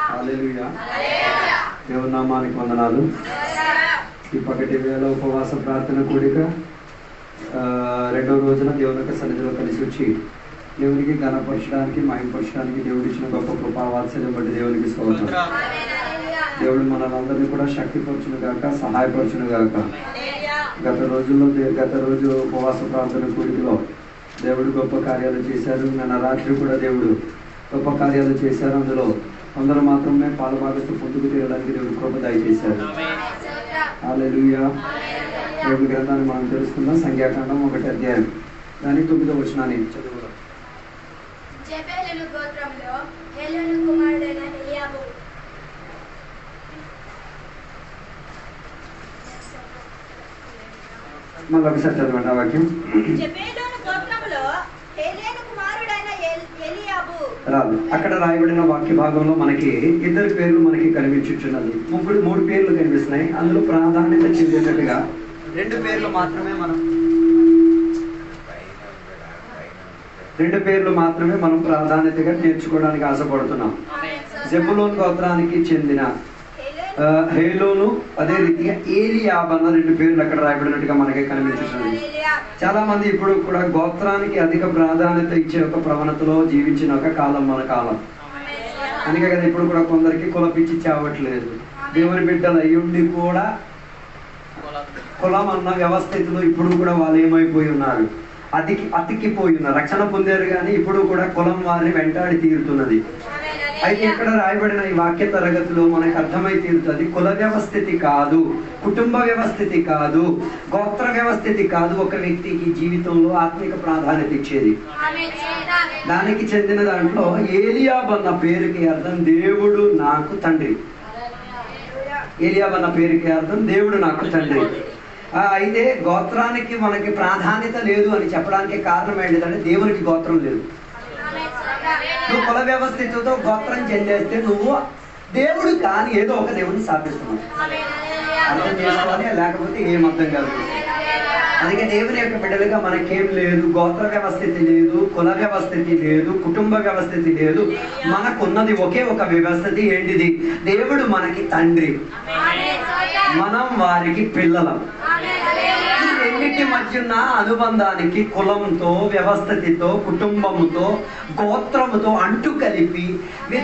హల్లెలూయా. దేవుని నామానికి వందనాలు. ఈ పగటి వేళ ఉపవాస ప్రార్థన కూడిక రెండవ రోజున దేవుని యొక్క సన్నిధిలో కలిసి వచ్చి దేవునికి ఘనపరచడానికి మహిమపరచడానికి దేవుడు ఇచ్చిన గొప్ప కృపా వాత్సల్యం బట్టి దేవునికి స్తోత్రం. దేవుడు మనలందరినీ కూడా శక్తిపరచును గాక, సహాయపరచును గాక. గత రోజు ఉపవాస ప్రార్థన కూడికలో దేవుడు గొప్ప కార్యాలు చేశారు. నిన్న రాత్రి కూడా దేవుడు గొప్ప కార్యాలు చేశారు. అందులో అందరూ మాత్రమే పాలుభాగస్తూ పొందుకు తీరడానికి దేవుడు కృప దయచేశారు. హల్లెలూయా. దేవుడి గ్రంథాన్ని మనం తెలుసుకుందాం. సంఖ్యాకాండం 1వ అధ్యాయం దాని 9వ వచనాన్ని చదువుదాం. మళ్ళీ ఒకసారి చదవండి ఆ వాక్యం. రాదు. అక్కడ రాయబడిన వాక్య భాగంలో మనకి ఇద్దరు పేర్లు మనకి కనిపించుచున్నది. మూడు పేర్లు కనిపిస్తున్నాయి. అందులో ప్రాధాన్యత చెందేటట్టుగా రెండు పేర్లు మాత్రమే మనం ప్రాధాన్యతగా నేర్చుకోవడానికి ఆశపడుతున్నాం. జెబులూన్ గోత్రానికి చెందిన హేలోను, అదే రీతిగా ఏలియాబ్ అన్న రెండు పేర్లు అక్కడ రాయబడినట్టుగా మనకి కనిపించుతున్నది. చాలా మంది ఇప్పుడు కూడా గోత్రానికి అధిక ప్రాధాన్యత ఇచ్చే ఒక ప్రవణతలో జీవించిన ఒక కాలం మన కాలం. అందుకే కదా ఇప్పుడు కూడా కొందరికి కులపిచ్చి చావట్లేదు. దేవుని బిడ్డలు అయ్యుండి కూడా కులం అన్న వ్యవస్థితిలో ఇప్పుడు కూడా వాళ్ళు ఏమైపోయి ఉన్నారు, అతికిపోయి ఉన్నారు. రక్షణ పొందారు కానీ ఇప్పుడు కూడా కులం వారిని వెంటాడి తీరుతున్నది. అయితే ఇక్కడ రాయబడిన ఈ వాక్య తరగతిలో మనకు అర్థమై తీరుతుంది. కుల వ్యవస్థితి కాదు, కుటుంబ వ్యవస్థితి కాదు, గోత్ర వ్యవస్థితి కాదు ఒక వ్యక్తికి జీవితంలో ఆత్మిక ప్రాధాన్యత ఇచ్చేది. దానికి చెందిన దాంట్లో ఏలియాబ్ అన్న పేరుకి అర్థం దేవుడు నాకు తండ్రి. ఏలియాబ్ అన్న పేరుకి అర్థం దేవుడు నాకు తండ్రి. అయితే గోత్రానికి మనకి ప్రాధాన్యత లేదు అని చెప్పడానికి కారణం ఏంటంటే దేవునికి గోత్రం లేదు. నువ్వు కుల వ్యవస్థితితో గోత్రం చెందేస్తే నువ్వు దేవుడు కాని ఏదో ఒక దేవుడిని స్థాపిస్తున్నావు. అర్థం చేసుకోవాలి, లేకపోతే ఏం అర్థం కాదు. అందుకే దేవుని యొక్క బిడ్డలుగా మనకేం లేదు, గోత్ర వ్యవస్థితి లేదు, కుల వ్యవస్థితి లేదు, కుటుంబ వ్యవస్థితి లేదు. మనకున్నది ఒకే ఒక వ్యవస్థితి. ఏంటిది? దేవుడు మనకి తండ్రి, మనం వారికి పిల్లలం. ఈ రెండింటి మధ్య ఉన్న అనుబంధానికి కులంతో, వ్యవస్థితితో, కుటుంబంతో, గోత్రముతో అంటు కలిపి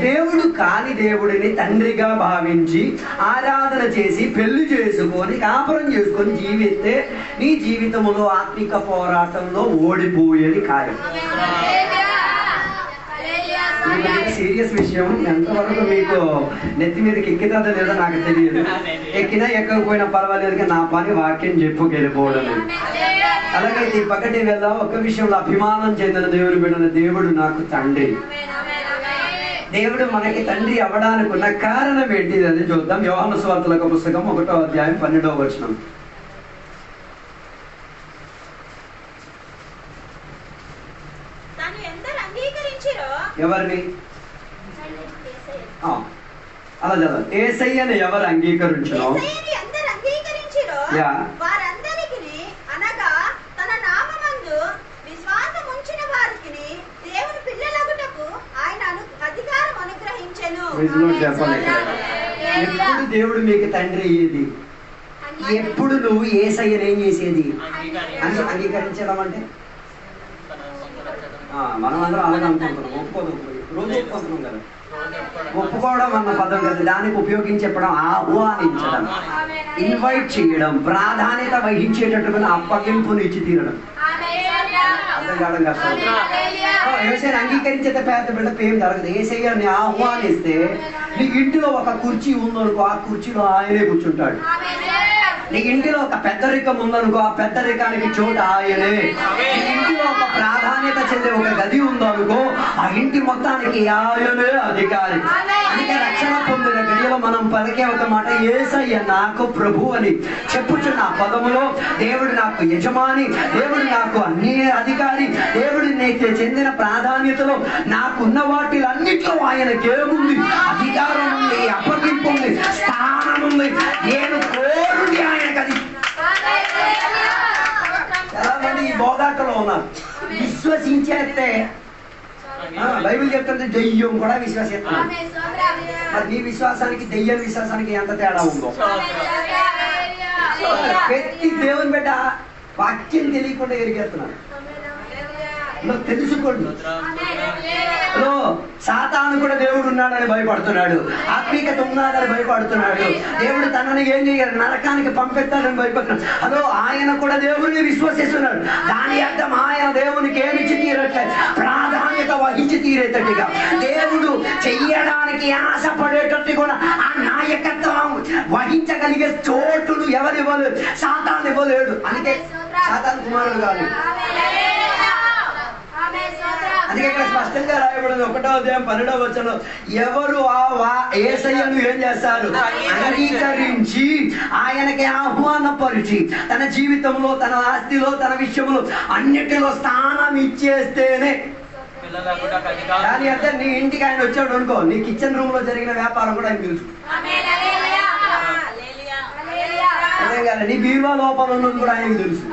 దేవుడు కాని దేవుడిని తండ్రిగా భావించి ఆరాధన చేసి పెళ్లి చేసుకొని కాపురం చేసుకొని జీవిస్తే నీ జీవితంలో ఆత్మిక పోరాటంలో ఓడిపోయేది ఖాయం. సీరియస్ విషయం. ఎంతవరకు మీకు నెత్తి మీదకి ఎక్కితుందో లేదో నాకు తెలియదు. ఎక్కినా ఎక్కకపోయినా పర్వాలేదు, నా పని వాక్యం చెప్పుకెళ్ళిపోవడం. అలాగే ఈ పక్కటి వేళ ఒక విషయంలో అభిమానం చెందిన దేవుని బిడ్డల దేవుడు నాకు తండ్రి. దేవుడు మనకి తండ్రి అవ్వడానికి ఉన్న కారణం ఏంటిది అది చూద్దాం. యోహాను సువార్తల పుస్తకం 1వ అధ్యాయం 12వ వచనం. ఎవరిని? అలా చదవాలి. యేసయ్యను ఎవరు అంగీకరించునో ఎప్పుడు దేవుడు మీకు తండ్రి అయ్యేది? ఎప్పుడు నువ్వు యేసయ్యను ఏం చేసేది? అంగీకరించడం అంటే మనం అందరం అలాగే అనుకుంటున్నాం. రోజు ఒప్పుకుంటున్నాం కదా. ఒప్పుకోవడం అన్న పదం కదా, దానికి ఉపయోగించి చెప్పడం ఆహ్వానించడం, ఇన్వైట్ చేయడం, ప్రాధాన్యత వహించేటట్టుగా అప్పగింపును ఇచ్చి తీరడం. అర్థం కావడం కష్టం. ఏసయ్యను అంగీకరించేత పేద బిడ్డ ఏం జరగదు. ఏసయ్యని ఆహ్వానిస్తే నీ ఇంటిలో ఒక కుర్చీ ఉందనుకో, ఆ కుర్చీలో ఆయనే కూర్చుంటాడు. నీ ఇంటిలో ఒక పెద్దరికం ఉందనుకో, ఆ పెద్దరికానికి చోటు ఆయనే. నీ ఇంటిలో ఒక ప్రాధాన్యత చెందే ఒక గది ఉందనుకో, ఆ ఇంటి మొత్తానికి ఆయనే అధికారి. అందుకే రక్షణ పొందిన గడియలో మనం పలికే ఒక మాట, యేసయ్య నాకు ప్రభు అని చెప్పుచున్న ఆ పదములో దేవుడు నాకు యజమాని, దేవుడు నాకు అన్ని అధికారి, దేవుడు నీకు చెందిన ప్రాధాన్యతలో నాకున్న వాటిలన్నిట్లో ఆయనకి ఏముంది? అధికారం ఉంది, అప్పగింపు ఉంది, స్థానం ఉంది. నేను కోరుడి ఆయనకు అది. చాలా మంది ఈ బోధాటలో ఉన్నారు. విశ్వసించేస్తే బైబిల్ చెప్తుంది దెయ్యం కూడా విశ్వసిస్తున్నాడు. మరి నీ విశ్వాసానికి దెయ్యం విశ్వాసానికి ఎంత తేడా ఉందో. ప్రతి దేవుని బిడ్డ వాక్యం తెలియకుండా ఎరిగేస్తున్నాడు. తెలుసుకోండి. సాతాను కూడా దేవుడు ఉన్నాడని భయపడుతున్నాడు, ఆత్మీయత ఉన్నాడని భయపడుతున్నాడు. దేవుడు తనని ఏం చేయాలి, నరకానికి పంపెత్తాడని భయపడుతున్నాడు. అదో ఆయన కూడా దేవుడిని విశ్వసిస్తున్నాడు. దాని అర్థం ఆయన దేవునికి ఏమిచ్చి తీరట్లేదు, ప్రాధాన్యత వహించి తీరేటట్టుగా దేవుడు చెయ్యడానికి ఆశపడేటట్టు కూడా ఆ నాయకత్వం వహించగలిగే చోటును ఎవరివ్వలేదు, సాతాను ఇవ్వలేడు. అందుకే సాతాను కుమారుడు కాదు. అందుకే ఇక్కడ స్పష్టంగా రాయబడింది 1వ అధ్యాయం 12వ వచనంలో, ఎవరు యేసయ్యను ఏం చేస్తారు, అంగీకరించి ఆయనకి ఆహ్వానపరిచి తన జీవితంలో, తన ఆస్తిలో, తన విషయంలో అన్నిటిలో స్థానం ఇచ్చేస్తేనే. దాని అంటే నీ ఇంటికి ఆయన వచ్చాడు అనుకో, నీ కిచెన్ రూమ్ లో జరిగిన వ్యాపారం కూడా ఆయన తెలుసు. అదే కదా, నీ బీరువా లోపల ఉన్నది కూడా ఆయనకు తెలుసు.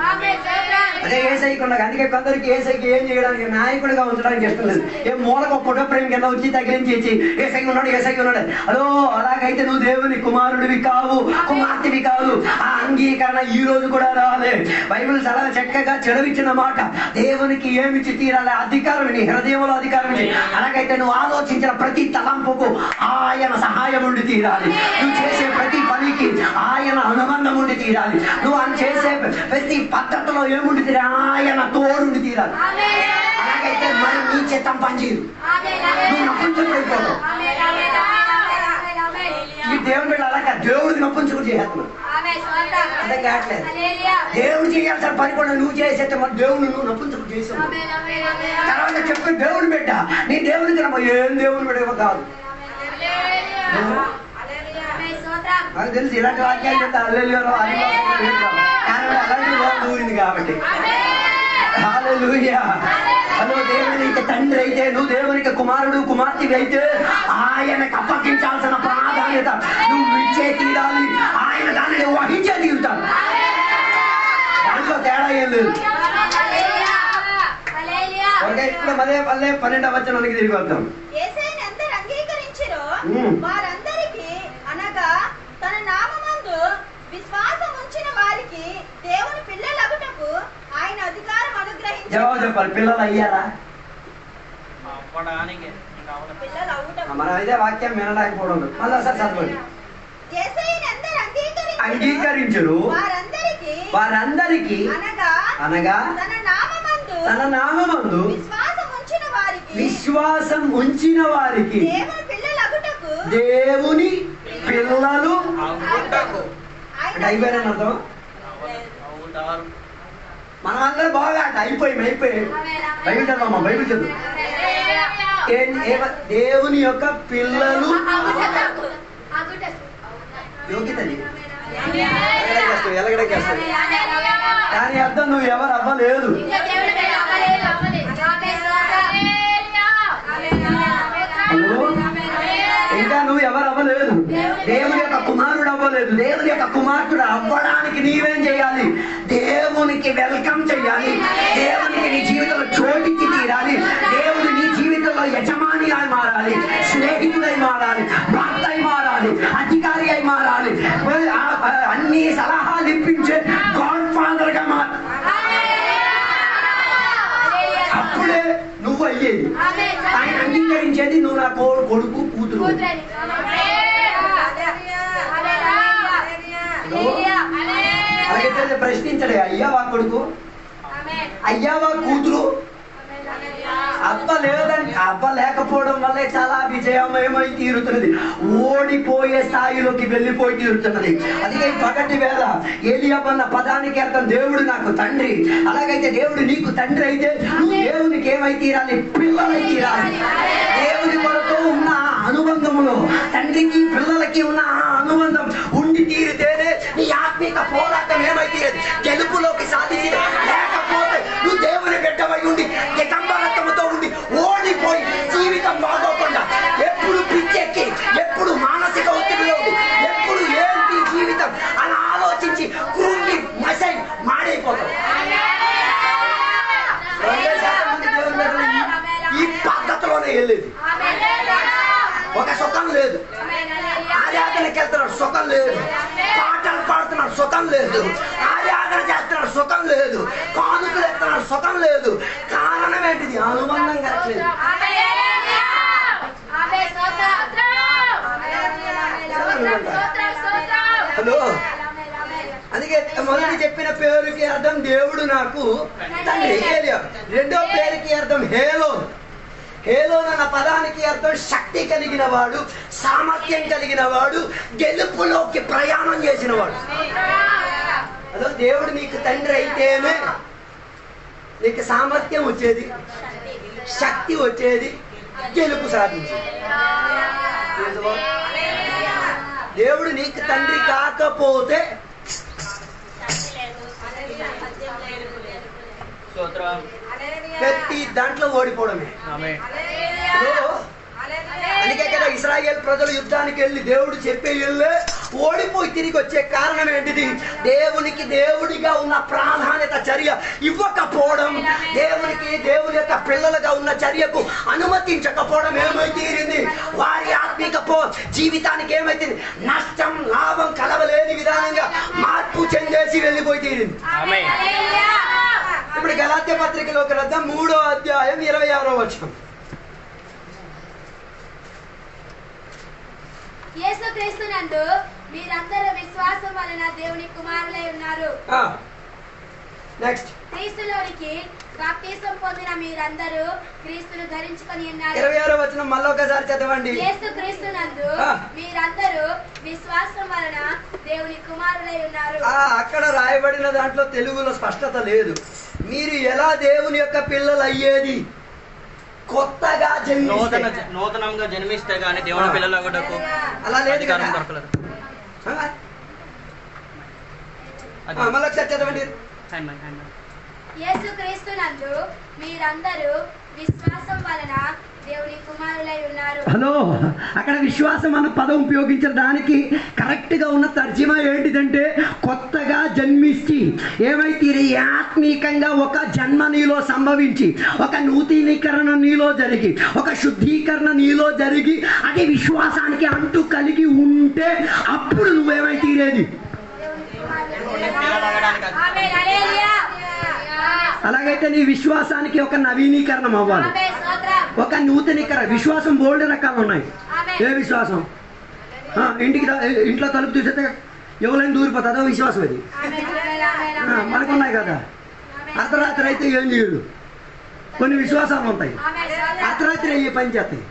అదే ఏసైకి ఉండగా. అందుకే కొందరికి ఏసైకి ఏం చేయడానికి, నాయకుడిగా ఉంచడానికి ఇష్టం లేదు. ఏం మూలకు ఒక ఫోటో ఫ్రేమ్ కింద వచ్చి తగిలించేసి ఏసైకి ఉన్నాడు, ఏసైకి ఉన్నాడు. అదో అలాగైతే నువ్వు దేవుని కుమారుడివి కావు, కుమార్తెవి కాదు. ఆ అంగీకరణ ఈ రోజు కూడా రాలే. బైబిల్ చాలా చక్కగా చెడవిచ్చిన మాట, దేవునికి ఏమిచ్చి తీరాలి, అధికారం, నీ హృదయంలో అధికారం. అలాగైతే నువ్వు ఆలోచించిన ప్రతి తలంపుకు ఆయన సహాయం ఉండి తీరాలి. నువ్వు చేసే ప్రతి పనికి ఆయన అనుబంధం ఉండి తీరాలి. నువ్వు ఆయన చేసే ప్రతి పద్ధతిలో ఏముండి తీరాలి, ఆయన తోడుండి తీరాలి. అలాగైతే మరి నీ చిత్తం పనిచేయదు, నువ్వు నప్పించుకుపోతావు. ఈ దేవుని బిడ్డ అలాగా దేవుడికి నప్పించుకుని చేస్తున్నావు. అదే కావట్లేదు. దేవుడు చేయాల్సిన పని కూడా నువ్వు చేసేస్తే మరి దేవుడు నువ్వు నప్పించుకుని చేసావు. తర్వాత చెప్పే దేవుని బిడ్డ, నీ దేవునికి నమ్మ, ఏం దేవుని బిడ్డ కాదు. నాకు తెలుసు ఇలాంటి వాక్యాలు చెప్తే అల్లెలియో అలాంటి దూరింది కాబట్టి. హల్లెలూయా. అదో దేవునికి తండ్రి అయితే, నువ్వు దేవునికి కుమారుడు కుమార్తెవి అయితే ఆయనకు అప్పగించాల్సిన ప్రాధాన్యత నువ్వు ఇచ్చే తీరాలి. ఆయన దానిని వహించే తీరుతాడు. దాంట్లో తేడా ఏం లేదు. ఇప్పుడు మదే 12వ వచనానికి తిరిగి వద్దాం. జవాబు చెప్పాలి. పిల్లలు అయ్యారా? మనం అయితే వాక్యం వినలేకపోవడం. మళ్ళీ ఒకసారి చదవండి. అంగీకరించరు వారందరికీ అనగా తన నామమందు విశ్వాసం ఉంచిన వారికి దేవుని పిల్లలు అయిపోయిన అర్థం. మనం అందరూ బాగా అయిపోయి బైబిల్ చదవమ్మా, బైబిల్ చదువు. దేవుని యొక్క పిల్లలు యోగ్యతని ఎలగడకేస్తాడు. దాని అర్థం నువ్వు ఎవరు అవ్వలేదు. ఇంకా నువ్వు ఎవరు అవ్వలేదు. దేవుని యొక్క కుమారుడు అవ్వలేదు. దేవుని యొక్క కుమార్తెడు అవ్వడానికి నీవేం చేయాలి? దేవునికి వెల్కమ్ చెయ్యాలి. దేవునికి నీ జీవితంలో చోటికి తీరాలి. దేవుడు నీ జీవితంలో యజమాని అయి మారాలి, స్నేహితుడై మారాలి, భర్త అయి మారాలి, అధికారి అయి మారాలి, అన్ని సలహాలు ఇప్పించే గాడ్ ఫాదర్ గా మారాలి. అప్పుడే నువ్వు అయ్యేది. ఆయన అంగీకరించేది నువ్వు నా కొడుకు కూతురు. అలాగైతే ప్రశ్నించడే, అయ్యావా కొడుకు, అయ్యావా కూతురు? అబ్బ లేదండి. అబ్బ లేకపోవడం వల్లే చాలా విజయమయమై తీరుతున్నది, ఓడిపోయే స్థాయిలోకి వెళ్ళిపోయి తీరుతున్నది. అందుకే పగటి వేళ ఏలియాబు అన్న పదానికి అర్థం దేవుడు నాకు తండ్రి. అలాగైతే దేవుడు నీకు తండ్రి అయితే నువ్వు దేవునికి ఏమై తీరాలి? పిల్లలై తీరాలి. దేవుని కొరకు ఉన్న అనుబంధములో తండ్రికి పిల్లలకి ఉన్న అనుబంధం ఉండి తీరితేనే నీ ఆత్మీక పోరాటం ఏమై తీరదు, గెలుపులోకి సాధించి. లేకపోతే నువ్వు దేవుని బిడ్డవై ఉండి దిగంబరత్వంతో ఉండి ఓడిపోయి జీవితం బాగోకుండా ఎప్పుడు పిచ్చెక్కి, ఎప్పుడు మానసిక ఒత్తిడిలో ఉండి, ఎప్పుడు ఏంటి జీవితం అని ఆలోచించి కృంగి మసై మాడైపోతావు. ఈ పద్ధతిలో వెళ్ళేది, ఒక సుఖం లేదు. ఆరాధనకి వెళ్తున్నాడు, సుఖం లేదు. పాటలు పాడుతున్నాడు, సుఖం లేదు. ఆరాధన చేస్తున్నాడు, సుఖం లేదు. కానుకలు ఎత్తున్నాడు, సుఖం లేదు. కారణం ఏంటిది? అనుబంధం కలగలేదు. హలో, అందుకే మొదటి చెప్పిన పేరుకి అర్థం దేవుడు నాకు తండ్రి. రెండో పేరుకి అర్థం హేలోన్. హేలోన్ అన్న పదానికి అర్థం శక్తి కలిగిన వాడు, సామర్థ్యం కలిగిన వాడు, గెలుపులోకి ప్రయాణం చేసిన వాడు. అదో దేవుడు నీకు తండ్రి అయితేనే నీకు సామర్థ్యం వచ్చేది, శక్తి వచ్చేది, గెలుపు సాధించేది. దేవుడు నీకు తండ్రి కాకపోతే ప్రతి దాంట్లో ఓడిపోవడమే. అందుకే కదా ఇశ్రాయేల్ ప్రజలు యుద్ధానికి వెళ్ళి దేవుడు చెప్పే వెళ్ళే ఓడిపోయి తిరిగి వచ్చే కారణం ఏంటిది? దేవునికి దేవుడిగా ఉన్న ప్రాధాన్యత చర్య ఇవ్వకపోవడం, దేవునికి దేవుని యొక్క పిల్లలుగా ఉన్న చర్యకు అనుమతించకపోవడం ఏమై తీరింది? వారి ఆత్మిక జీవితానికి ఏమైతుంది? నష్టం లాభం కలవలేని విధానంగా మార్పు చెందేసి వెళ్ళిపోయి తీరింది. ఇప్పుడు గలాత్య పత్రికలోకి రద్దాం, 3వ అధ్యాయం 26వ వచనం. యేసుక్రీస్తునందు మీరందరూ విశ్వాసం వలన దేవుని కుమారులై ఉన్నారు. నెక్స్ట్, క్రీస్తులోనికి బాప్తిసం పొందిన మీరందరూ క్రీస్తును ధరించుకొని ఉన్నారు. 26వ వచనం మళ్ళీ ఒకసారి చదవండి. యేసుక్రీస్తునందు మీరందరూ విశ్వాసం వలన దేవుని కుమారులై ఉన్నారు. అక్కడ రాయబడిన దాంట్లో తెలుగులో స్పష్టత లేదు. మీరు ఎలా దేవుని యొక్క పిల్లలు అయ్యేది? కొత్తగా నూతనంగా జన్మిస్తే గానీ దేవుని పిల్లలు అలా లేదు కదా. మళ్ళీ ఒకసారి చదవండి. యేసుక్రీస్తునందు మీరందరూ విశ్వాసం వలన దేవుని కుమారులై ఉన్నారు. హలో, అక్కడ విశ్వాసం అన్న పదం ఉపయోగించిన దానికి కరెక్ట్ గా ఉన్న తర్జమా ఏంటిదంటే కొత్తగా జన్మించి ఏమైతే ఆత్మీకంగా ఒక జన్మ నీలో సంభవించి, ఒక నూతనీకరణ నీలో జరిగి, ఒక శుద్ధీకరణ నీలో జరిగి, అది విశ్వాసానికి అంటూ కలిగి ఉంటే అప్పుడు నువ్వేమై తీరేది? అలాగైతే నీ విశ్వాసానికి ఒక నవీనీకరణం అవ్వాలి, ఒక నూతనీకరణ. విశ్వాసం బోల్డ్ రకాలు ఉన్నాయి. ఏ విశ్వాసం? ఇంట్లో తలుపు చూసేస్తే ఎవరైనా దూరిపోతుంది, అదో విశ్వాసం. అది మనకున్నాయి కదా. అర్ధరాత్రి అయితే ఏం చేయడు. కొన్ని విశ్వాసాలు ఉంటాయి, అర్ధరాత్రి అయ్యే పని చేస్తాయి,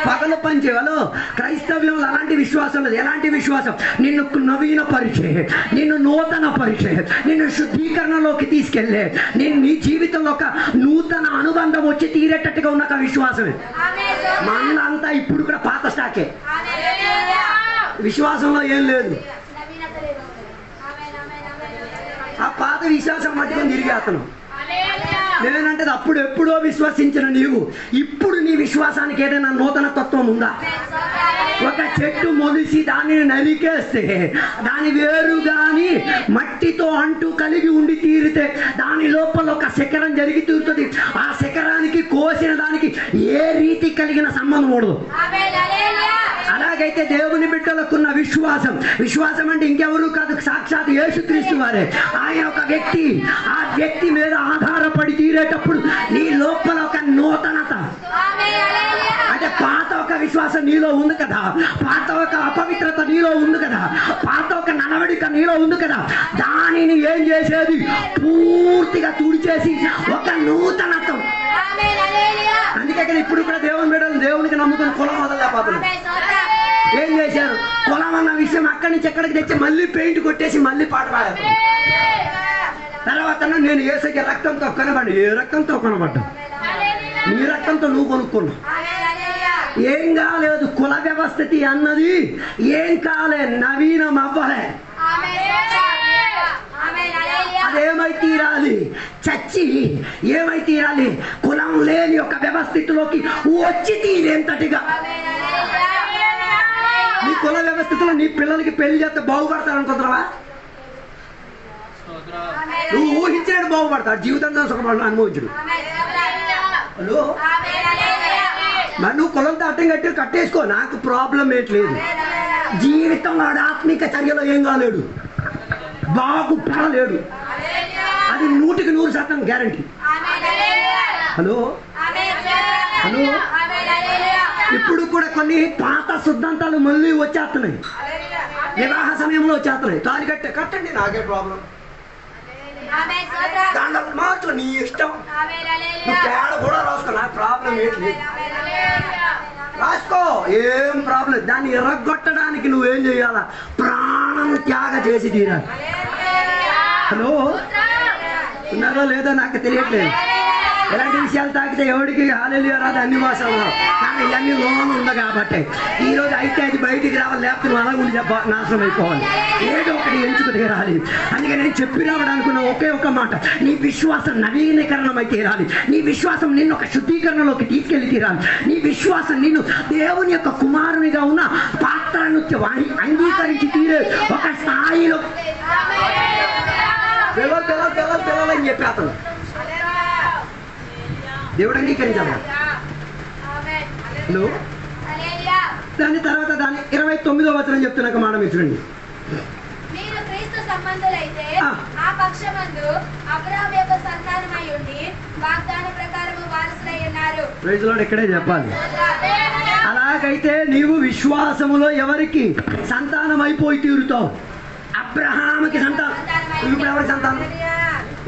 పగలు పని చేయవాలో. క్రైస్తవ్యంలో అలాంటి విశ్వాసం లేదు. ఎలాంటి విశ్వాసం? నిన్ను నవీన పరిచే, నిన్ను నూతన పరిచే, నిన్ను శుద్ధీకరణలోకి తీసుకెళ్లే, నేను నీ జీవితంలో ఒక నూతన అనుబంధం వచ్చి తీరేటట్టుగా ఉన్న ఒక విశ్వాసమే. మనంతా ఇప్పుడు కూడా పాత స్టాకే. విశ్వాసంలో ఏం లేదు. ఆ పాత విశ్వాసం మట్టుకొని తిరిగేస్తున్నాం. నేనంటే అప్పుడు ఎప్పుడో విశ్వసించిన నీవు ఇప్పుడు నీ విశ్వాసానికి ఏదైనా నూతన తత్వం ఉందా? ఒక చెట్టు మొలిసి దానిని నరికేస్తే దాని వేరు గాని మట్టితో అంటూ కలిగి ఉండి తీరితే దాని లోపల ఒక శిఖరం జరిగి తీరుతుంది. ఆ శిఖరానికి కోసిన దానికి ఏ రీతి కలిగిన సంబంధం ఉండదు. అలాగైతే దేవుని బిడ్డలకున్న విశ్వాసం, విశ్వాసం అంటే ఇంకెవరు కాదు, సాక్షాత్ యేసుక్రీస్తు వారే. ఆయన ఒక వ్యక్తి. ఆ వ్యక్తి మీద ఆధారపడి తీరేటప్పుడు నీ లోపల ఒక నూతనత, అంటే పాత ఒక విశ్వాసం నీలో ఉంది కదా, పాత ఒక అపవిత్రత నీలో ఉంది కదా, పాత ఒక నడవడిక నీలో ఉంది కదా, దానిని ఏం చేసేది? పూర్తిగా తుడిచేసి ఒక నూతనత్వం. అందుకే ఇప్పుడు కూడా దేవుని బిడ్డలు దేవునికి నమ్ముకుని కులం వదలలేకపోతున్నారు. ఏం చేశారు? కులం అన్న విషయం అక్కడి నుంచి ఎక్కడికి తెచ్చి మళ్ళీ పెయింట్ కొట్టేసి మళ్ళీ పాట పాడారు. తర్వాత నేను యేసయ్య రక్తంతో కొనబడి, ఏ రక్తంతో కొనబడ్డా? నీ రక్తంతో నువ్వు కొనుక్కున్నావు. ఏం కాలేదు. కుల వ్యవస్థతి అన్నది ఏం కాలే, నవీనం అవ్వలే. అదేమై తీరాలి? చచ్చి ఏమై తీరాలి? కులం లేని ఒక వ్యవస్థితిలోకి వచ్చి తీరేంతటిగా. నీ కుల వ్యవస్థితిలో నీ పిల్లలకి పెళ్లి చేస్తే బాగుపడతారనుకుంటున్నావా? నువ్వు ఊహించినట్టు బాగుపడతాడు, జీవితంతో సుఖపడ అనుభవించడు. హలో, మరి నువ్వు కులంతో అడ్డం కట్టి కట్టేసుకో, నాకు ప్రాబ్లం ఏంట్లేదు. జీవితంలో ఆత్మిక చర్యలో ఏం కాలేడు, బాగుపడలేడు. అది 100% గ్యారంటీ. హలో హలో, ఇప్పుడు కూడా కొన్ని పాత సిద్ధాంతాలు మళ్ళీ వచ్చేస్తున్నాయి. వివాహ సమయంలో వచ్చేస్తున్నాయి. తాళి కట్టండి, నాకే ప్రాబ్లం. దాంట్లో మార్చు, నీ ఇష్టం. నువ్వు తేడా కూడా రాసుకో, నాకు ప్రాబ్లం ఏంటి, రాసుకో, ఏం ప్రాబ్లం. దాన్ని ఎరగొట్టడానికి నువ్వేం చేయాలా? ప్రాణం త్యాగ చేసి తీరాలి. హలో, ఉన్నారో లేదో నాకు తెలియట్లేదు. ఎలాంటి విషయాలు తాకితే ఎవరికి హల్లెలూయా రాదు అన్ని భాషల్లో, కానీ ఇవన్నీ లోన్ ఉంది కాబట్టి ఈరోజు అయితే అది బయటికి రావాలి, లేకపోతే నువ్వు అలా ఉండి నాశనం అయిపోవాలి. ఏదో ఒకటి ఎంచుకు తీరాలి. అందుకే నేను చెప్పి రావడానుకున్న ఒకే ఒక మాట, నీ విశ్వాసం నవీకరణమై తీరాలి. నీ విశ్వాసం నిన్ను ఒక శుద్ధీకరణలోకి తీసుకెళ్లి తీరాలి. నీ విశ్వాసం నిన్ను దేవుని యొక్క కుమారునిగా ఉన్న పాత్రను అంగీకరించి తీరే ఒక స్థాయిలో పిల్లలని చెప్పి అతను దేవుడు అంగీకరించాలి. హలో, దాని తర్వాత దాని 29వ వచనం చెప్తున్నాక మాట మీరు చూడండి. మీరు క్రీస్తు సంబంధులైతే ఆ పక్షమందు అబ్రహాము యొక్క సంతానమై ఉండి వాగ్దాన ప్రకారము వారసులై ఉన్నారు. ప్రైజ్ లార్డ్, ఇక్కడే చెప్పాలి. అలాగైతే నీవు విశ్వాసములో ఎవరికి సంతానం అయిపోయి తీరుతావు? అబ్రహాముకి సంతానం. ఇప్పుడు ఎవరికి సంతానం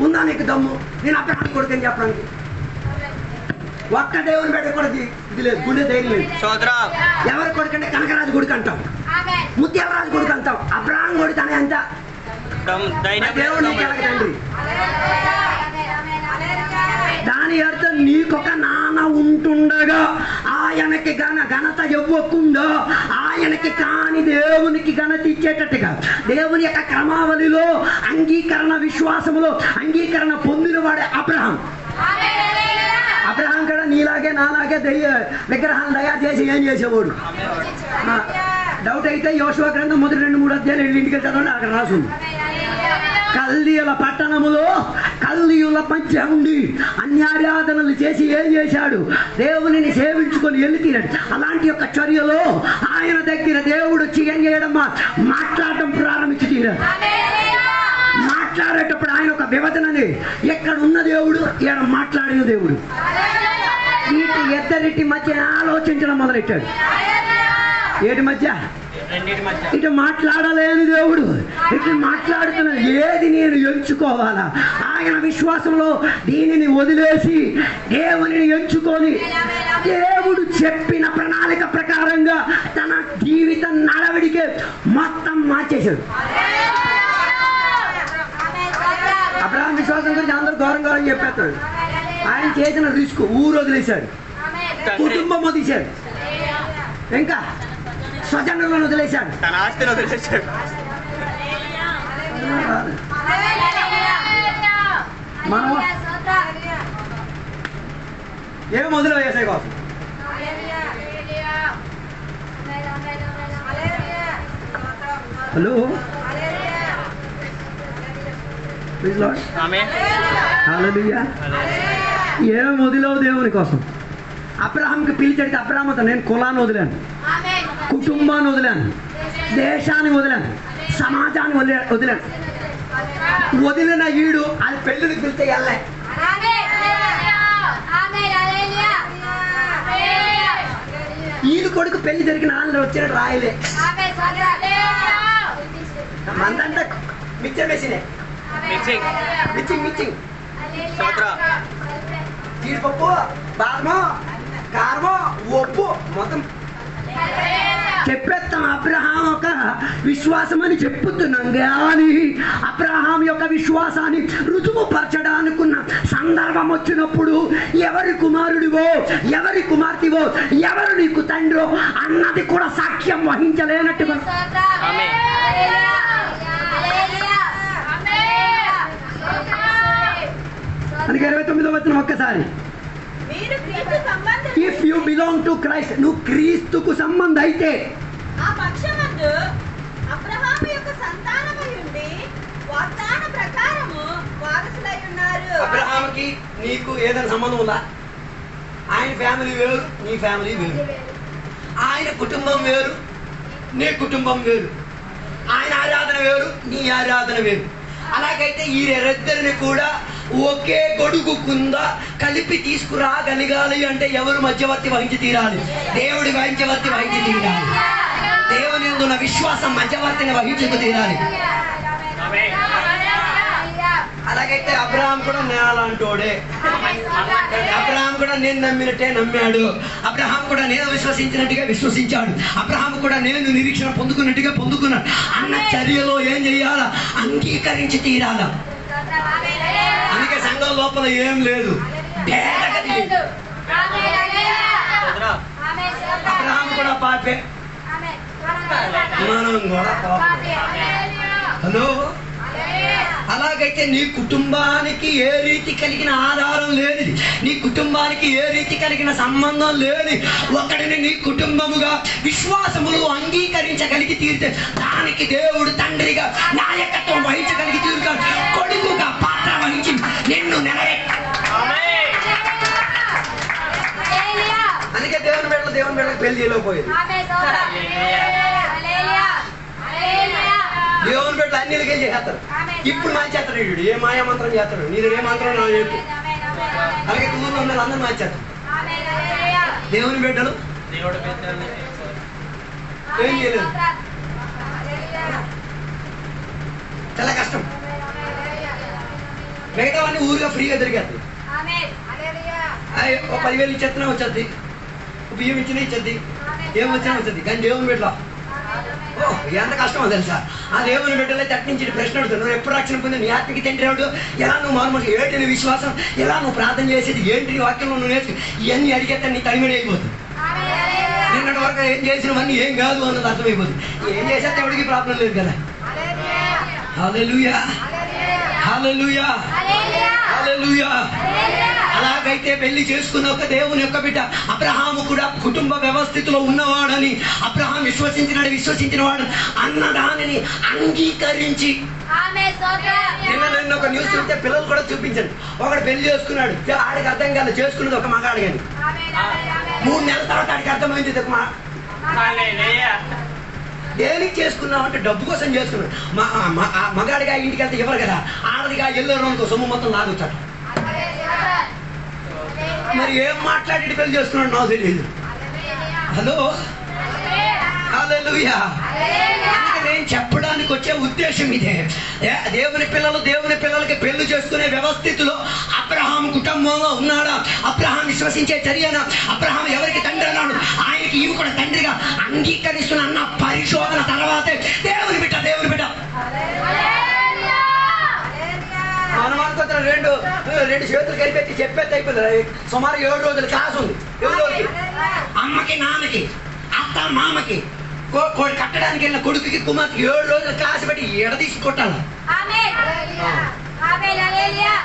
ఉందా నీకు దమ్ము? నేను అబ్రహాం కొడుకని చెప్పడానికి ఒక్క దేవుని బిడ్డ కూడా ఇది లేదు, గుండె ధైర్యం లేదు. ఎవరి కొడుకంటే కనకరాజు కొడుకు అంటాం, ముత్యాలరాజు కొడుకు అంటాం, అబ్రహాం కొడుకు అనే అంత దేవుడు నీకు తండ్రి. దాని అర్థం నీకొక నాన్న ఉంటుండగా ఆయనకి ఘనత ఇవ్వకుండా ఆయనకి కాని దేవునికి ఘనత ఇచ్చేటట్టుగా దేవుని యొక్క క్రమావళిలో అంగీకరణ విశ్వాసములో అంగీకరణ పొందిన వాడే అబ్రహాం. అబ్రహాం కూడా నీలాగే నాలాగే విగ్రహాన్ని తయారు చేసి ఏం చేసేవాడు. డౌట్ అయితే యోషువ గ్రంథం మొదటి 2-3 అధ్యాయాలు ఇంటికి చదవండి, అక్కడ రాసుంది. కల్దీయుల పట్టణములో కల్దీయుల మధ్య ఉండి అన్యారాధనలు చేసి ఏం చేశాడు? దేవునిని సేవించుకొని వెళ్ళి తీరాడు. అలాంటి యొక్క చర్యలో ఆయన దగ్గర దేవుడు వచ్చి ఏం చేయడం? మాట్లాడటం ప్రారంభించి తీరాడు. మాట్లాడేటప్పుడు ఆయన ఒక వివచనని, ఎక్కడ ఉన్న దేవుడు, ఇక్కడ మాట్లాడిన దేవుడు, వీటి ఇద్దరిటి మధ్య ఆలోచించడం మొదలెట్టాడు. ఏటి మధ్య? ఇటు మాట్లాడలేని దేవుడు, ఇటు మాట్లాడుతున్నాడు. ఏది నేను ఎంచుకోవాలా? ఆయన విశ్వాసంలో దీనిని వదిలేసి దేవునిని ఎంచుకొని దేవుడు చెప్పిన ప్రణాళిక ప్రకారంగా తన జీవిత నడవడికే మొత్తం మార్చేశాడు. అబ్రహాం విశ్వాసం గురించి అందరూ ఘోరం చెప్పేస్తాడు. ఆయన చేసిన రిస్క్ ఊరు వదిలేశాడు, కుటుంబం వదిలేశాడు, ఇంకా స్వజనులను వదిలేశాడు, తన ఆస్తిని వదిలేశాడు. మనం ఏం వదిలే వేసే కోసం. హలో, హల్లెలూయా. ఏం వదిలేవు దేవుని కోసం? అబ్రహాంకి పిలిచాడితే అబ్రహాంతో నేను కులాన్ని వదిలాను, కుటుంబాన్ని వదిలాను, దేశాన్ని వదిలాను, సమాజాన్ని వదిలాను. వదిలిన ఈడు అది పెళ్ళికి పిలిస్తే వెళ్ళే. ఈడు కొడుకు పెళ్లి జరిగిన ఆంధ్ర వచ్చినట్టు రాయలే. మందంతా మిక్చర్ మెషినే, మిక్సింగ్ జీడిపప్పు, బాదము, కారము, ఉప్పు మొత్తం చెప్పేస్తాం. అబ్రహాం ఒక విశ్వాసం అని చెప్పుతున్నాం, కానీ అబ్రహాం యొక్క విశ్వాసాన్ని రుజువు పరచడానుకున్న సందర్భం వచ్చినప్పుడు ఎవరి కుమారుడివో, ఎవరి కుమార్తెవో, ఎవరు నీకు తండ్రో అన్నది కూడా సాక్ష్యం వహించలేనట్టుగా. అందుకే 29వ వచనం ఒక్కసారి, if you belong to Christ, నువ్వు క్రీస్తుకు సంబంధం అయితే అబ్రహాముకి నీకు ఏదైనా సంబంధం ఉందా? ఆయన ఫ్యామిలీ వేరు, నీ ఫ్యామిలీ వేరు. ఆయన కుటుంబం వేరు, నీ కుటుంబం వేరు. ఆయన ఆరాధన వేరు, నీ ఆరాధన వేరు. అలాగైతే ఈ ఇద్దరిని కూడా ఒకే గొడుగు కింద కలిపి తీసుకురాగలగాలి అంటే ఎవరు మధ్యవర్తి వహించి తీరాలి? దేవుడి మధ్యవర్తి వహించి తీరాలి. దేవుని యందు ఉన్న విశ్వాసం మధ్యవర్తిని వహించుకు తీరాలి. అలాగైతే అబ్రహాం కూడా నేలాంటోడే. అబ్రహాం కూడా నేను నమ్మినట్టే నమ్మాడు. అబ్రహాం కూడా నేను విశ్వసించినట్టుగా విశ్వసించాడు. అబ్రహాం కూడా నేను నిరీక్షణ పొందుకున్నట్టుగా పొందుకున్నాడు. అన్న చర్యలో ఏం చేయాలా? అంగీకరించి తీరాలా. అందుకే సంఘం లోపల ఏం లేదు, అబ్రహాం కూడా పాపే, మనం కూడా పాపే. హలో, అలాగైతే నీ కుటుంబానికి ఏ రీతి కలిగిన ఆధారం లేదు, నీ కుటుంబానికి ఏ రీతి కలిగిన సంబంధం లేదు. ఒకడిని నీ కుటుంబముగా విశ్వాసములు అంగీకరించగలిగి తీరితే దానికి దేవుడు తండ్రిగా నాయకత్వం వహించగలిగి తీరుతాడు. కొడుకుగా పాత్ర వహించి నిన్ను అందుకే దేవుని బిడ్డలకు పెళ్లి చేయలేకపోయేది. దేవుని బిడ్డలు అన్నిటికే చేస్తారు. ఇప్పుడు మార్చేస్తాడు వీడు, ఏ మాయా మంత్రం చేస్తాడు, నీరు ఏ మంత్రం నాకు చెప్పు. అలాగే ఊళ్ళో ఉన్న అందరూ మార్చేస్తారు. దేవుని బిడ్డలు ఏం చేయలేదు, చాలా కష్టం. మిగతావన్నీ ఊరుగా ఫ్రీగా దొరికేస్తాయి. ఓ 10,000 ఇచ్చేస్తున్నా వచ్చేది, బియ్యం ఇచ్చినా ఇచ్చేది, ఏం వచ్చినా వచ్చేది. కానీ దేవుని బిడ్డ ఎంత కష్టమో తెలుసా? ఆ దేవుని బిడ్డలే తట్టించి ప్రశ్న అడుగుతాడు, నువ్వు ఎప్పుడు రక్షణ పొంది, నీ ఆత్మకి తండ్రి ఎవడు, ఎలా నువ్వు మామూలు ఏంటి నీ విశ్వాసం, ఎలా నువ్వు ప్రార్థన చేసేది, ఏంటి వాక్యంలో నువ్వు నేర్చు, ఇవన్నీ అడిగేస్తే నీ తడిమిడి అయిపోతుంది. నిన్నటి వరకు ఏం చేసినవన్నీ ఏం కాదు అన్నది అర్థమైపోతుంది. ఏం చేసేస్తే ఎవరికి ప్రాబ్లం లేదు కదా. హల్లెలూయా, హల్లెలూయా, హల్లెలూయా. అలాగైతే పెళ్లి చేసుకున్న ఒక దేవుని యొక్క బిడ్డ అబ్రహాము కూడా కుటుంబ వ్యవస్థితిలో ఉన్నవాడని, అబ్రహాం విశ్వసించిన వాడు అన్న దానిని అంగీకరించి. నిన్న ఒక న్యూస్ చూస్తే పిల్లలు కూడా చూపించండి. ఒకడు పెళ్లి చేసుకున్నాడు, ఆడికి అర్థం కాదు చేసుకున్నది ఒక మగాడు, కానీ 3 నెలల తర్వాత ఆడికి అర్థమైంది దేనికి చేసుకున్నావు అంటే డబ్బు కోసం చేసుకున్నాడు. మగాడిగా ఇంటికి వెళ్తే ఇవ్వరు కదా, ఆడదిగా ఎల్లరు అనుకో సొమ్ము మొత్తం లాగొచ్చాడు. మరి ఏం మాట్లాడి పెళ్లి చేసుకున్నాడు నాకు తెలియదు. హలో, హల్లెలూయా. నేను చెప్పడానికి వచ్చే ఉద్దేశం ఇదే. దేవుని పిల్లలకి పెళ్లి చేసుకునే వ్యవస్థితిలో అబ్రహాం కుటుంబంలో ఉన్నాడా? అబ్రహాం విశ్వసించే చర్యనా? అబ్రహాం ఎవరికి తండ్రి అన్నాడు, ఆయనకి ఇవి కూడా తండ్రిగా అంగీకరిస్తున్నా అన్న పరిశోధన తర్వాతే దేవుని బిడ్డ. మనం అనుకుంటున్నాం రెండు చేతులు కలిపి చెప్పేది అయిపోతుంది. సుమారు 7 రోజుల క్లాస్ ఉంది. అమ్మకి, నాన్నకి, అత్త, మామకి, కట్టడానికి వెళ్ళిన కొడుకుకి, కుమార్కి 7 రోజుల క్లాస్ పెట్టి ఎడదీసి కొట్టాలి.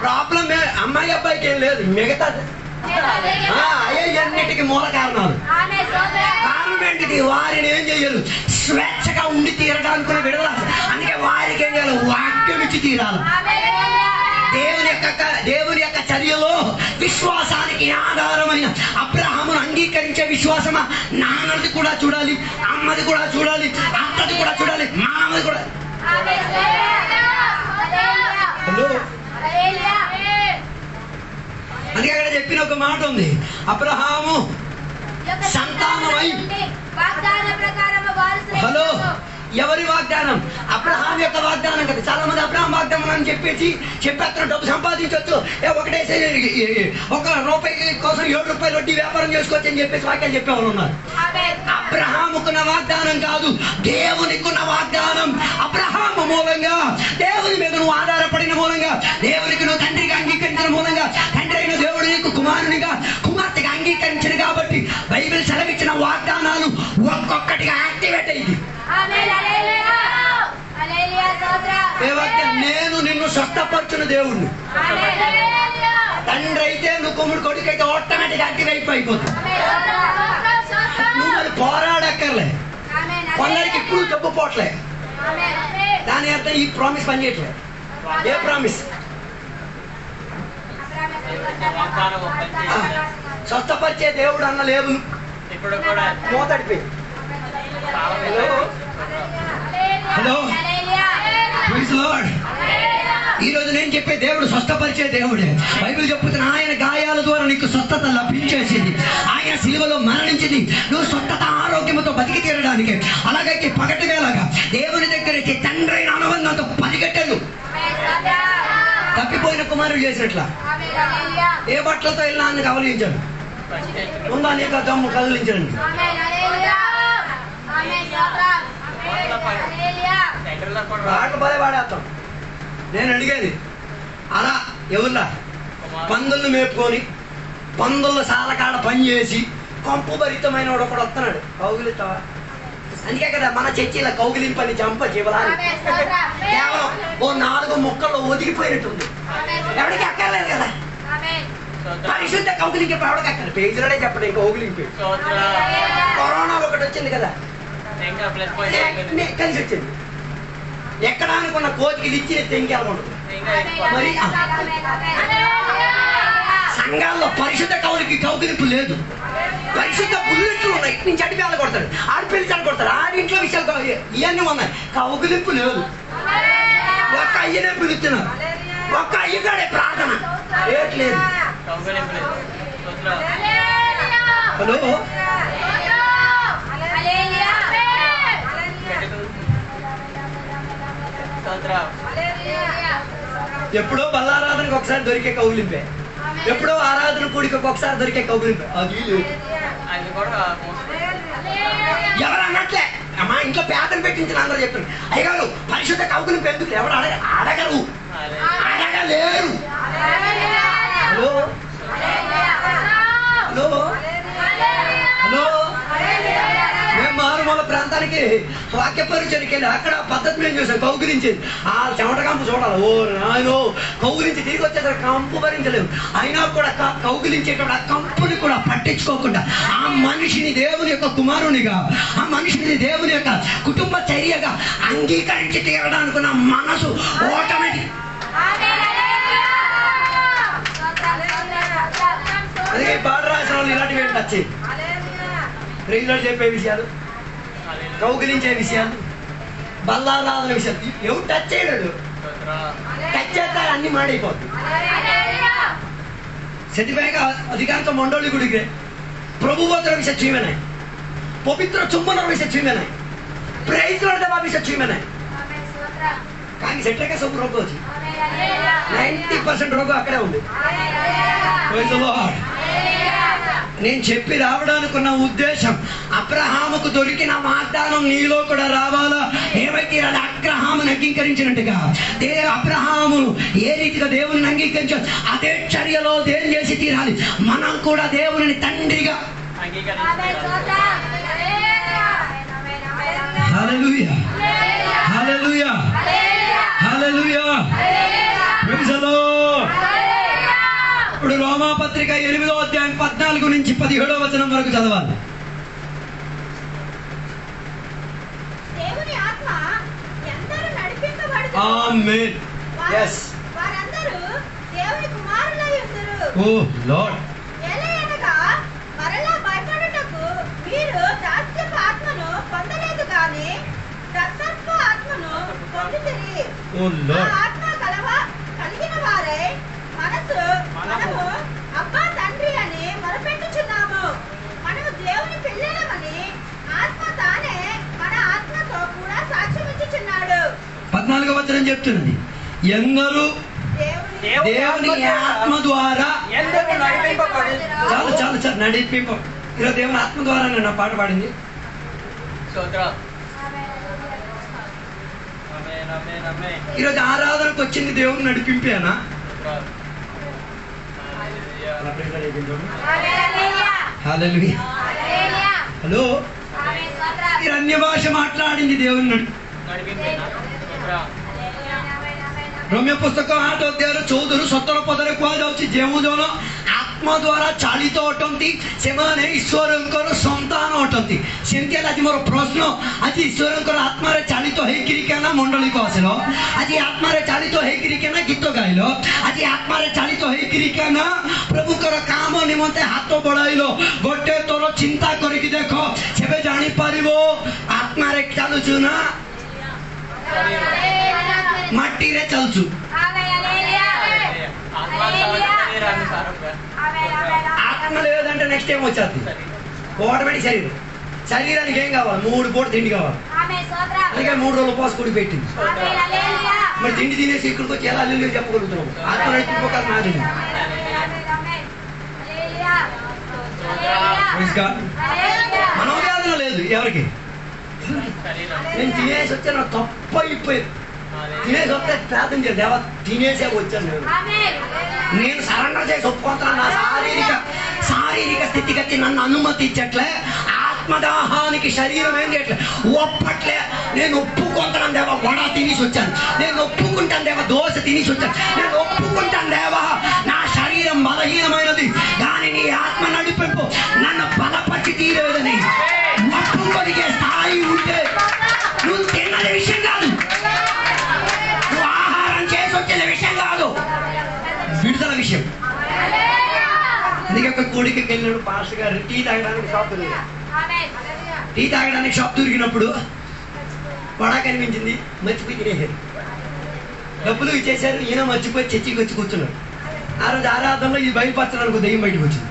ప్రాబ్లం అమ్మాయి అబ్బాయికి ఏం లేదు, మిగతా అన్నిటికీ మూల కారణాలు. కారణం ఏంటిది? వారిని ఏం చెయ్యాలి? స్వేచ్ఛగా ఉండి తీరడానికి విడుదల. అందుకే వారికి ఏం చేయాలి? వాక్యం ఇచ్చి తీరాలి. దేవుని యొక్క చర్యలో విశ్వాసానికి ఆధారమైన అబ్రహామును అంగీకరించే విశ్వాసమా? నాన్నది కూడా చూడాలి, అమ్మది కూడా చూడాలి, అత్తది కూడా చూడాలి, మామది కూడా. అందుకే అక్కడ చెప్పిన ఒక మాట ఉంది, అబ్రహాము సంతానమై. హలో, ఎవరి వాగ్దానం? అబ్రహాం యొక్క వాగ్దానం కదా. చాలా మంది అబ్రహాం వాగ్దానం అని చెప్పేస్తారు, డబ్బు సంపాదించవచ్చు, ఒకటేసే ₹1 కోసం ₹7 వడ్డీ వ్యాపారం చేసుకోవచ్చు అని చెప్పేసి వాక్యాలు చెప్పేవాళ్ళు ఉన్నారు. అబ్రహాముకున్న వాగ్దానం కాదు, దేవునికున్న వాగ్దానం. అబ్రహాము మూలంగా, దేవుని మీద నువ్వు ఆధారపడిన మూలంగా, దేవునికి నువ్వు తండ్రిగా అంగీకరించిన మూలంగా, తండ్రి అయిన దేవుడు నీకు కుమారునిగా, కుమార్తెగా అంగీకరించిన కాబట్టి బైబిల్ సెలవిచ్చిన వాగ్దానాలు ఒక్కొక్కటిగా యాక్టివేట్ అయింది. నేను నిన్ను స్వస్థపరచున్న దేవుణ్ణి. తండ్రి అయితే నువ్వు కొడుకు అయితే ఆటోమేటిక్ యాక్టివేట్ అయిపోతుంది. నువ్వు మరి పోరాడక్కర్లే. కొందరికి ఇప్పుడు జబ్బు పోవట్లే, దాని అర్థం ఈ ప్రామిస్ పనిచేయట్లేదు. ఏ ప్రామిస్? స్వస్థపరిచే దేవుడు అన్న లేవు. ఇప్పుడు కూడా మోతడిపోయి హలో ప్రైజ్ లార్డ్. ఈ రోజు నేను చెప్పే దేవుడు స్వస్థపరిచే దేవుడే. బైబిల్ చెప్పుతున్న ఆయన గాయాల ద్వారా నీకు స్వస్థత లభించేసింది. ఆయన సిలువలో మరణించింది నువ్వు స్వస్థత ఆరోగ్యంతో బతికి తీరడానికి. అలాగైతే పగటి వేళగా దేవుని దగ్గర తండ్రి అయిన అనుబంధంతో 10 గంటలు తప్పిపోయిన కుమారుడు చేసినట్ల ఏ బట్టలతో వెళ్ళినా ఆయన కవలించాడు. ఉందా నీకు దమ్ము కదిలించండి. రాకపోతే వాడేస్తాం. నేను అడిగేది అలా ఎవరులా పందులను మేపుకొని పందుల సాలకాడ పని చేసి కంపు భరితమైన వాడు ఒకడు వస్తున్నాడు. కౌగిలిస్తావా? అందుకే కదా మన చర్చిల కౌగిలింపని చంప జీవలాలి కేవలం ఓ 4 ముక్కల్లో ఒదిగిపోయినట్టుంది. ఎవరికి అక్కర్లేదు కదా పరిశుద్ధ కౌగిలింకి. ఎవరికి అక్కర్లేదు. పేజీలోనే చెప్పండి కౌగిలింపి. కరోనా ఒకటి వచ్చింది కదా కలిసి వచ్చింది. ఎక్కడ అనుకున్న కోతికి ఇది ఇచ్చి తెంకేయాలనుకుంటుంది. మరి సంఘాల్లో పరిశుద్ధ కౌగిలింపు లేదు. పరిశుద్ధ బుల్లెట్లు ఉన్నాయి. ఇటు నుంచి అడిపి కొడతాడు, ఆడిపిల్లి కొడతాడు, ఆడింట్లో విషయాలు ఇవన్నీ ఉన్నాయి. కౌగిలింపు లేదు. ఒక్క అయ్యనే పిలుస్తున్నారు. ఒక్క అయ్యగాడే ప్రార్థన లేదు. హలో ఎప్పుడో బల్లారాధనకు ఒకసారి దొరికే కౌగిలింపే. ఎప్పుడో ఆరాధన కూడికి ఒకసారి దొరికే కౌగిలింపే. అది ఎవరు అన్నట్లే మా ఇంట్లో పేదలు పెట్టించిన అందరూ చెప్పారు. అయ్యగారు పరిశుద్ధ కౌగిలింపు ఎందుకు ఎవరు అడగరు అడగలేరు. హలో హలో హలో మేము మారుమూల ప్రాంతానికి వాక్య పరిచయకి వెళ్ళి అక్కడ పద్ధతి మేము చూసాం. కౌగిలించేది ఆ చెమట కంపు చూడాలి. ఓ నాయనో కౌగిలించి తిరిగి వచ్చేసరికి కంపు భరించలేము. అయినా కూడా కౌగిలించేటప్పుడు ఆ కంపుని కూడా పట్టించుకోకుండా ఆ మనిషిని దేవుని యొక్క కుమారునిగా, ఆ మనిషిని దేవుని యొక్క కుటుంబ చర్యగా అంగీకరించి తీరడానికి నా మనసు ఆటోమేటిక్. అందుకే పాట రాసిన వాళ్ళు ఇలాంటివి ఏంటి వచ్చి ప్రేజలో చెప్పే విషయాలు, కౌగిలించే విషయాలు, బల్లారాధన విషయాలు ఎవరు టచ్ చేయలేడు. టచ్ చేస్తారు అన్ని మాడైపోతుంది. ସେଥିପାଇଁ ଅଧିକାଂଶ ମଣ୍ଡଳୀ ଗୁଡ଼ିକରେ ପ୍ରଭୁବଚନ ବିଷୟ ଛୁଇଁବେ ନାହିଁ, ପବିତ୍ର ଚୁମ୍ବନର ବିଷୟ ଛୁଇଁବେ ନାହିଁ, ପ୍ରେଜ୍ ଲର୍ଡ ଦେବା ବିଷୟ ଛୁଇଁବେ ନାହିଁ. କାହିଁକି ସେଠାରେ ସବୁ ରୋଗ ଅଛି. 90% రోగం అక్కడే ఉంది. Praise the lord. నేను చెప్పి రావడానికున్న ఉద్దేశం అబ్రహాముకు దొరికిన వాగ్దానం నీలో కూడా రావాలా. ఏమైతే అబ్రహామును అంగీకరించినట్టుగా అబ్రహామును ఏ రీతిగా దేవుని అంగీకరించారు అదే చర్యలో దేని చేసి తీరాలి. మనం కూడా దేవుని తండ్రిగా. Hallelujah hallelujah hallelujah. Praise the lord. ఇప్పుడు రోమాపత్రిక 8వ అధ్యాయం 14 నుంచి 17వ వచనం వరకు చదవాలి. ఆమేన్. yes వారందరూ దేవుని కుమారులై ఉన్నారు. ఓ లార్డ్. ఎలయనగా మరలా భయపడుటకు మీరు దాస్యపు ఆత్మను పొందలేదు గాని దత్తత్వ ఆత్మను పొందితిరి. ఓ లార్డ్. ఆత్మ కలిగిన వారే మనము అబ్బా తండ్రి అని మొరపెట్టుచున్నాము. మనము దేవుని పిల్లలమని ఆత్మ తానే మన ఆత్మతో కూడా సాక్ష్యం ఇచ్చుచున్నాడు. 14వ వచనం చెప్తున్నది ఎందరూ దేవుని ఆత్మ ద్వారా చాలు నడిపింప. ఈరోజు దేవుని ఆత్మ ద్వారా నేను పాట పాడింది. ఈరోజు ఆరాధనకు వచ్చింది దేవుని నడిపింపేనా? హల్లెలూయా. హలో మీరు అన్య భాష మాట్లాడింది దేవుని నడిపింపేనా? ରୋମିଓ ପୁସ୍ତକ 8 ଅଧ୍ୟାୟର 14ରୁ 17 ପଦରେ କୁହାଯାଉଛି ଯେଉଁଜଣ ଆତ୍ମ ଦ୍ୱାରା ଚାଳିତ ଅଟନ୍ତି ସେମାନେ ଈଶ୍ୱରଙ୍କର ସନ୍ତାନ ଅଟନ୍ତି. ଭାବୁଛନ୍ତି। ସେମିତି ହେଲା ଆଜି ମୋର ପ୍ରଶ୍ନ, ଆଜି ଈଶ୍ୱରଙ୍କର ଆତ୍ମାରେ ଚାଳିତ ହେଇକିରି କେନା ମଣ୍ଡଳୀକୁ ଆସିଲ, ଆଜି ଆତ୍ମାରେ ଚାଳିତ ହେଇକିରି କେନା ଗୀତ ଗାଇଲ, ଆଜି ଆତ୍ମାରେ ଚାଳିତ ହେଇକିରି କେନା ପ୍ରଭୁଙ୍କର କାମ ନିମନ୍ତେ ହାତ ବଢାଇଲ। ଗୋଟେ ତୋର ଚିନ୍ତା କରିକି ଦେଖ, ସେବେ ଜାଣିପାରିବ ଆତ୍ମାରେ ଚାଲୁଛୁ ନା ମାଟିରେ ଚାଲୁଛୁ। ఆత్మ లేదంటే నెక్స్ట్ ఏం వచ్చేది? ఆటోమేటిక్ శరీరం. శరీరానికి ఏం కావాలి? 3 పూట తిండి కావాలి. అందుకే 3 రోజులు ఉపవాస కూడి పెట్టింది. మరి తిండి తినేసి ఇక్కడికి వచ్చి ఎలా అల్లు చెప్పగలుగుతున్నావు? ఆత్మ నడిపిపోకాలి నాది. మనోవేదన లేదు ఎవరికి. నేను తినేసి వచ్చాను, తప్పు అయిపోయింది. తినేసి వస్తే ప్రార్థన చేయాలి, దేవా తినేసే వచ్చాను నేను సరెండర్ చేసి ఒప్పుకుంటున్నాను. నా శారీరక స్థితిగతి నన్ను అనుమతించట్లే. ఆత్మదాహానికి శరీరం ఏం చేయట్లే, ఒప్పట్లే. నేను ఒప్పుకుంటాను దేవా వడ తినేసి వచ్చాను, నేను ఒప్పుకుంటాను దేవా దోశ తినేసి వచ్చాను, నేను ఒప్పుకుంటాను దేవా నా శరీరం బలహీనమైనది, కానీ నీ ఆత్మ నడిపింపు నన్ను బలపరిచి తీరేదని ఒప్పుకొనికే స్థాయి ఉంటే నువ్వు తిన్నది విషయం కాదు, నువ్వు ఆహారం చేసి వచ్చిన విషయం కాదు, విడుదల విషయం. అందుకే ఒక కోడికి వెళ్ళినప్పుడు పాస్టర్ గారు టీ తాగడానికి షాప్ దొరికింది. టీ తాగడానికి షాప్ దొరికినప్పుడు వడా కనిపించింది, మర్చిపోయి తినేసారు. డబ్బులు ఇచ్చేసారు, ఈయన మర్చిపోయి చర్చికి వచ్చి కూర్చున్నాడు. ఆ రోజు ఆరాధనలో ఇది బయలుపరచడానికి దెయ్యం బయటకు వచ్చింది.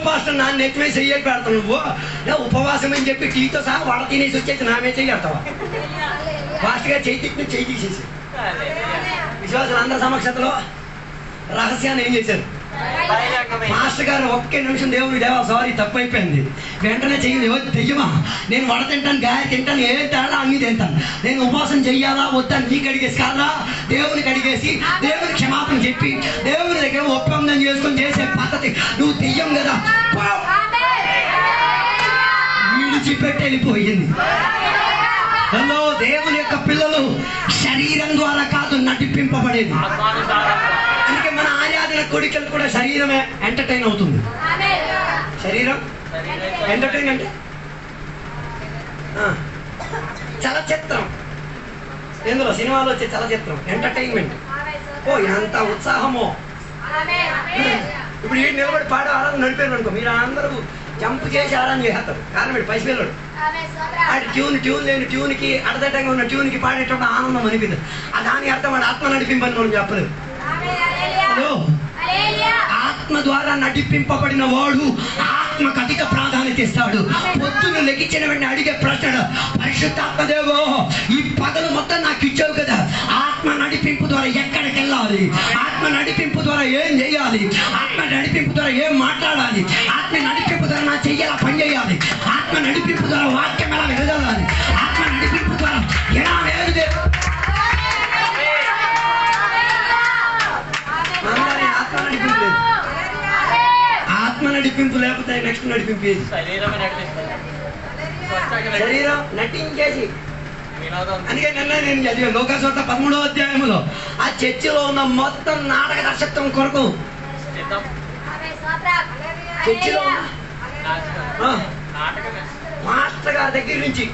పాస్టర్ నా నెత్తి మీద చెయ్యకి పెడతావు, నువ్వు ఉపవాసం అని చెప్పి టీతో సహా వడ తినేసి వచ్చేసి నా మీద చెయ్యి పెడతావా? పాస్టర్ గారు చెయ్యి తిట్టి చెయ్యి తీసేసి విశ్వాసులు అందరి సమక్షతలో రహస్యాన్ని ఏం చేశారు? మాస్టర్ గారు ఒకే నిమిషం దేవుని దేవా సారీ తప్పు అయిపోయింది, వెంటనే చెయ్యి దెయ్యమా, నేను వడ తింటాను, గాయ తింటాను, ఏ తేడా అన్ని తింటాను, నేను ఉపవాసం చెయ్యాలా వద్దా నీకు అడిగేసి కాదా దేవునికి అడిగేసి దేవుని క్షమాపణ చెప్పి దేవుని దగ్గర ఒప్పందం చేసుకొని చేసే పద్ధతి నువ్వు దెయ్యం కదా విడిచిపెట్టి వెళ్ళిపోయింది. హలో, దేవుని యొక్క పిల్లలు శరీరం ద్వారా కాదు నడిపింపబడేది. అందుకే మన ఆరాధన కోడికలు కూడా శరీరమే ఎంటర్టైన్ అవుతుంది. శరీరం ఎంటర్టైన్ అంటే చలచిత్రం, ఎందులో సినిమాలో వచ్చే చలచిత్రం ఎంటర్టైన్మెంట్. ఓ ఎంత ఉత్సాహమో! ఇప్పుడు ఈ నిలబడి పాడే ఆరాధన నడిపారు అనుకో, మీరు అందరూ జంప్ చేసి ఆరాధన చేస్తారు. కారణం ఏంటి? పైసి వెళ్ళాడు అటు ట్యూన్ లేని ట్యూన్కి అడదట్టంగా ఉన్న ట్యూన్కి పాడేటప్పుడు ఆనందం అనిపింది. దాని అర్థం వాడు ఆత్మ నడిపింపని మనం చెప్పలేదు. ఆత్మ ద్వారా నడిపింపబడిన వాడు ఆత్మకు అధిక ప్రాధాన్యత ఇస్తాడు. పొద్దున్న లెగించిన వెంటనే అడిగే ప్రశ్న, పరిశుద్ధాత్మ దేవో ఈ పగలు మొత్తం నాకు ఇచ్చావు కదా, ఆత్మ నడిపింపు ద్వారా ఎక్కడికి వెళ్ళాలి, ఆత్మ నడిపింపు ద్వారా ఏం చేయాలి, ఆత్మ నడిపింపు ద్వారా ఏం మాట్లాడాలి, ఆత్మ నడిపింపు ద్వారా నా చెయ్యాల పని చేయాలి, ఆత్మ నడిపింపు ద్వారా వాక్యం ఎలా వెదజల్లాలి, ఆత్మ నడిపింపు ద్వారా ఎలా వేరుదే ఆత్మ నడిపింపు లేకపోతే నెక్స్ట్ నడిపింపు ఏది? శరీరం నటించేసి. అందుకే నిన్న నేను చదివాను లోకాసువార్త 13వ అధ్యాయములో ఆ చర్చిలో ఉన్న మొత్తం నాటక దర్శకత్వం కొరకు చర్చిలో మాస్టర్ గారి దగ్గర నుంచి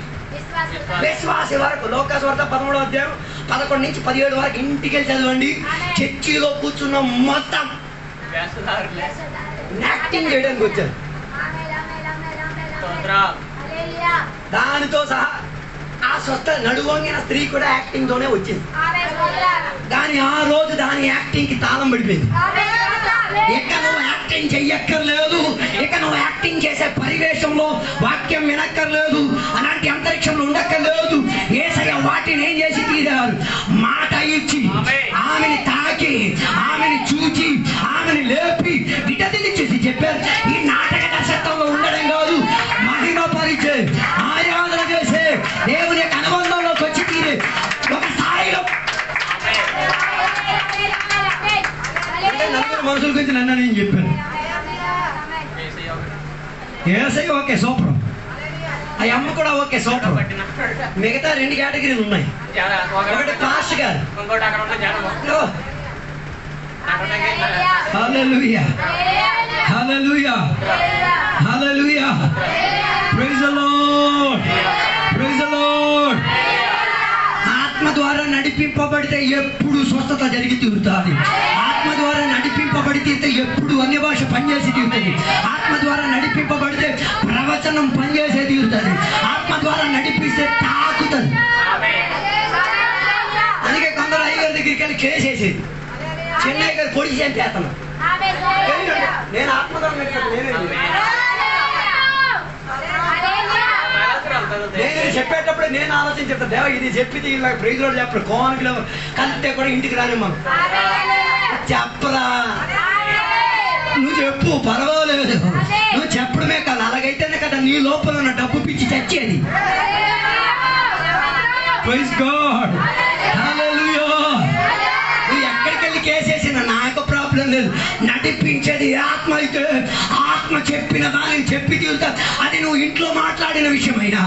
విశ్వాసి వరకు లోకాసువార్త 13వ అధ్యాయం 11 నుంచి 17 వరకు ఇంటికి వెళ్ళి చదవండి. చర్చిలో కూర్చున్న మొత్తం యాక్టింగ్ చేయడానికి వచ్చారు. దానితో సహా ఆ స్వస్థ నడువంగిన స్త్రీ కూడా యాక్టింగ్ తోనే వచ్చింది. కానీ ఆ రోజు దాని యాక్టింగ్ కి తాళం పడిపోయింది. ఇక నువ్వు యాక్టింగ్ చెయ్యక్కర్లేదు, ఇక నువ్వు యాక్టింగ్ చేసే పరివేశంలో వాక్యం వినక్కర్లేదు, అలాంటి అంతరిక్షంలో ఉండక్కర్లేదు. యేసయ్య వాటిని ఏం చేసి తీరారు? మాట ఇచ్చి ఆమెని తాకి ఆమెని చూచి ఆమెని లేపి విడదీసి చెప్పారు. ఈ నాటక దర్శకత్వంలో ఉండడం కాదు, మహిమ పరిచే ఆరాధన చేసే దేవుని యొక్క అనుబంధంలోకి వచ్చి తీరే ఒక స్థాయిలో నలుగురు మనుషుల గురించి నన్ను నేను చెప్పాను. యేసయ్య ఓకే సూపర్, ఆ అమ్మ కూడా ఓకే సూపర్. మిగతా 2 కేటగిరీలు ఉన్నాయి. ఒకటి పాస్టర్ గారు, hallelujah hallelujah hallelujah praise the lord, praise the lord. ఆత్మ ద్వారా నడిపింపబడితే ఎప్పుడు స్వస్థత జరిగి తీరుతుంది. ఆత్మ ద్వారా నడిపింపబడితే ఎప్పుడు అన్య భాష పనిచేసి తీరుతుంది. ఆత్మ ద్వారా నడిపింపబడితే ప్రవచనం పనిచేసే తీరుతుంది. ఆత్మ ద్వారా నడిపిస్తే తాకుతుంది. అందుకే కొందరు అయ్యగారి దగ్గరికి వెళ్ళి కేసేసేది. చెన్నై గారు పొడిచి చంపేస్తాను. నేను ఆత్మ ద్వారా నేను చెప్పేటప్పుడు నేను ఆలోచించేస్తాను, దేవ ఇది చెప్పితే ఇలా ప్రైజ్ రోడ్ చెప్పరు, కోనకి కలిస్తే కూడా ఇంటికి రాని మనం చెప్పరా. నువ్వు చెప్పు, పర్వాలేదు. నువ్వు చెప్పడమే కాదు, అలాగైతేనే కదా నీ లోపల ఉన్న డబ్బు పిచ్చి చచ్చేది. ప్రైజ్ గాడ్, హల్లెలూయా. నువ్వు ఎక్కడికి వెళ్ళి కేసేసిన నాకు ప్రాబ్లం లేదు. నడిపించేది ఆత్మ అయితే ఆత్మ చెప్పిన దాన్ని చెప్పి తీరుతా. అది నువ్వు ఇంట్లో మాట్లాడిన విషయమైనా,